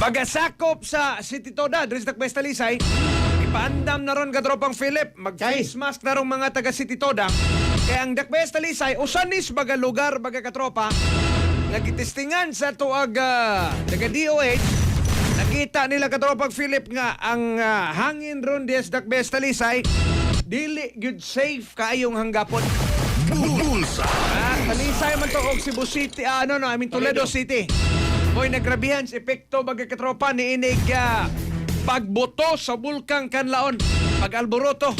Pagasakop sa City Toda, diri sa Takbes Talisay, ipaandam na ron katropang Philip, mag-face mask na ron mga taga City Toda. Kaya ang Takbes Talisay, usanis baga lugar, baga katropa, nagitestingan sa tuag taga DOH, nakita nila katropang Philip nga ang hangin ron diya sa Takbes Talisay, dili good safe kaayong hanggapon. Talisay man to og Cebu City, Toledo City. Mo'y nagrabihan sa epekto baga katropa ni inig pagboto sa bulkang Kanlaon, pag-alboroto.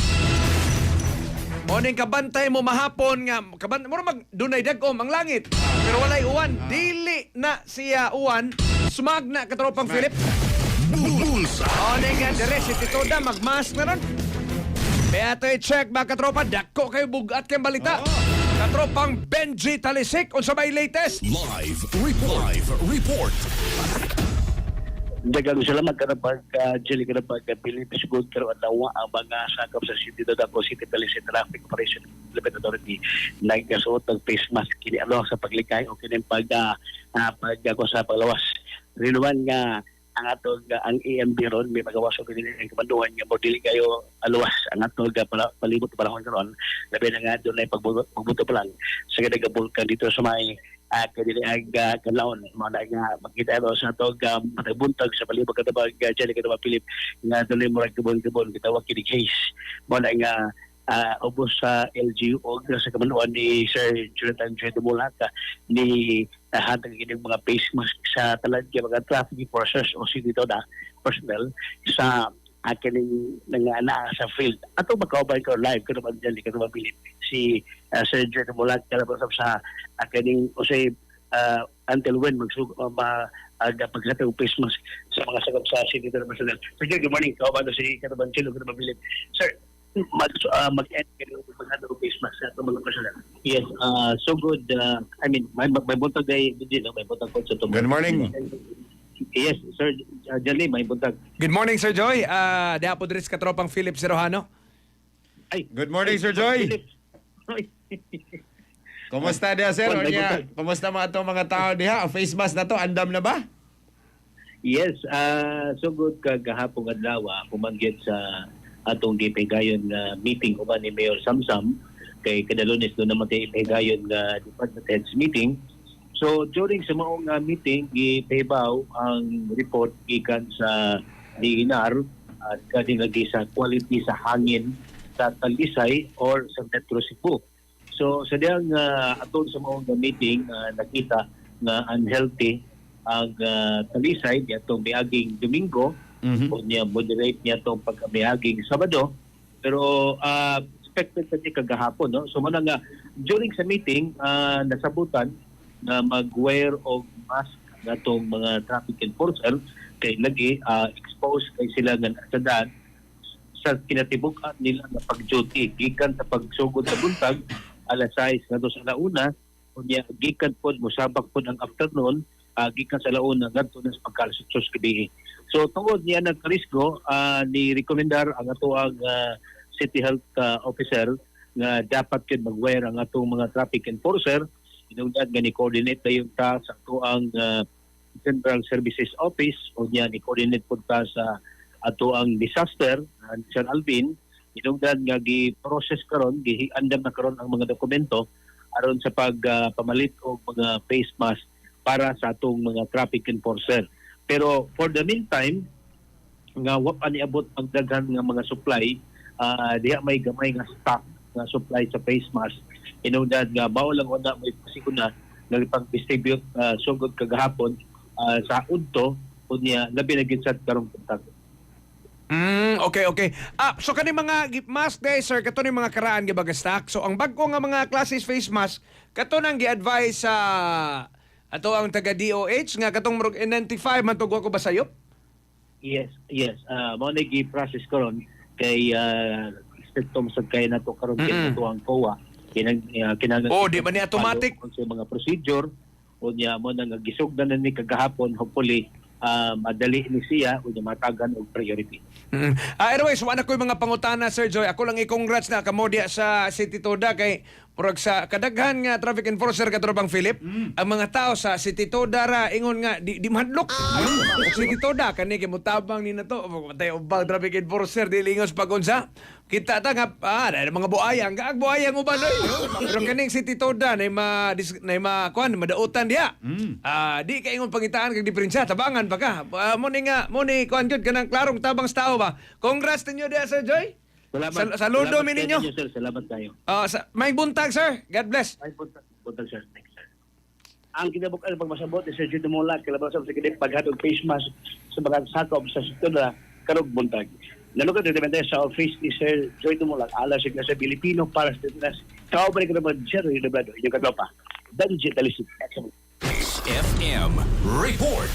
O ning kabantay mo mahapon nga mura mag dunay dagom ang langit pero walay uwan, dili na siya uwan, smag na katropang Philip. O ning dire si Titoda magmask na ron. Kaya ito i-check mga katropa, dako kayo bugat kayong balita. Katropang Benji Talisik, unsa may latest? Live report. Dagang salamat karapag Jelly karapag Philippines Good karo atawa ang mga sakop sa City Dago City Talisay Traffic Operation Development Authority nagkasuot ng face mask kini sa paglikay o kini pag ako sa paglawas. Rinuan nga ang atog ang EMB ron may magawas og kini ang kamanduhan nga mo dili kayo aluwas ang atog palibot panahon karon labi na nga dunay pagbuto pa lang sa kadagabulkan dito sa may kadili ag Kanlaon mo na nga makita ro sa atog matabuntag sa palibot katabag Jelly katabag Philip nga dunay murag kibon gitawag kini case mo na nga ubos sa LGU o sa kamanuan ni Sir Jonathan J. Dumulaka ni hatag kining mga face mask sa talad kay mga traffic enforcers o City Toda personnel sa kining naa sa field. Ato makaubay ko live ko naman dyan ka naman pilit si Sir Jonathan Dumulaka kalabas sa kining o say until when pagkatang face mask sa mga sakop sa City Toda personnel. Sir, good morning. Kaubay si Kataban Chilo ka naman pilit. Sir, mag-end kayo pagkatang face mask sa mga personnel. Yes, so good. May buntag ay may buntag po sa tubo. Good morning. Yes, Sir Jali, may buntag. Good morning, Sir Joy. Diapo diri sa katropang Philip Sirojano. Ay, Good morning, Sir Joy. Kumusta diha, sir? May Onya, buntag. kumusta mga tao diha? Ang face mask na to, andam na ba? Yes, so good kagahapon adlaw pumanggit sa atong gipigayon nga meeting uban ni Mayor Samsam kay kadalunes do naman tay ipigayon nga department heads meeting. So during sa maong meeting gipahibaw ang report gikan sa DNR at kadi lagi sa quality sa hangin sa Talisay or sa Metro Cebu. So sa diyang atong sa maong meeting nakita na unhealthy ang Talisay atong miaging Domingo o niya moderate niya itong pagkamiaging Sabado pero expected kasi kagahapon no. So muna nga during sa meeting nasabutan na mag-wear og mask na itong mga traffic enforcer kay lagi exposed kay sila nga nasadaan sa kinatibuk-an nila na pag-duty gikan sa pagsugod sa buntag alas 6 ngadto sa alauna o niya gikan pod mosabak pod ang afternoon gikan sa alauna ngadto na sa pagkalasutsos gabi. So tungod niya nagkarisko ni rekomendar ang ato ang City Health Officer nga dapat yun mag-wear ang atong mga traffic enforcer. Inungdan nga ni-coordinate na yung ta sa ato ang Central Services Office o niya ni-coordinate po ta sa ato ang disaster San Alvin. Inungdan nga gi-process karon, gi-andam na karon ang mga dokumento aron sa pagpamalit og mga face mask para sa atong mga traffic enforcer. Pero for the meantime, nga wa pa niabot ang daghan nga mga supply, diha may gamay nga stock nga supply sa face mask. Inungdan nga mao lang una may pasikuna nga pag-distribute sugod kagahapon sa udto unya labi na gid sa karong buntag. Okay. So kani mga mask day, sir, kato ni mga karaan gibaga stock. So ang bag-o nga mga classes face mask, kato nang gi-advise sa ato ang taga DOH nga katong murag N95 man tugwa ko ba sayop? Yes. Mao na gi-process karon kay inspektom sa kay nato karon kay nato ang COA. Kinahanglan Di man ni automatic sa mga procedure o niya mo nang gisugdan na ni kagahapon hopefully madali ni siya o niya matagan og priority. Anyways, wala ko yung mga pangutana, Sir Joy. Ako lang i-congrats na kamo diya sa City Toda kay Murag sa kadaghan nga traffic enforcer katropang Philip, ang mga tao sa City Toda ra ingon nga di mahadlok. City Toda kani kay mutabang ni nato, matay ubang traffic enforcer dili ingos pagunsa. Kita ta nga mga buayang, gaag buayang uban oy. Pero kaning City Toda nay kuan madautan diha. Di ka ingon pangitaan kag diferensya, tabangan pa ka. Mo ni kuan jud kanang klarong tabang sa tao ba. Congrats ninyo diha Sir Joy. Saludo mi ninyo. Sir, salamat kayo. May buntag sir. God bless. Ay, buntag, sir. Thanks, sir. Ang kinabukan ng pagmasabot ni Sir Jude Mola, kalabasan sa kidip paghatod face mask sa mga sakop sa Sitodra, karog buntag. Nalukad na naman tayo sa office ni Sir Joy Dumulak, alas sa Pilipino para sa Titinas. Kao pa rin ko naman, Sir Joy Dumulak, inyong katropa. Danjit Alisip. FM Report.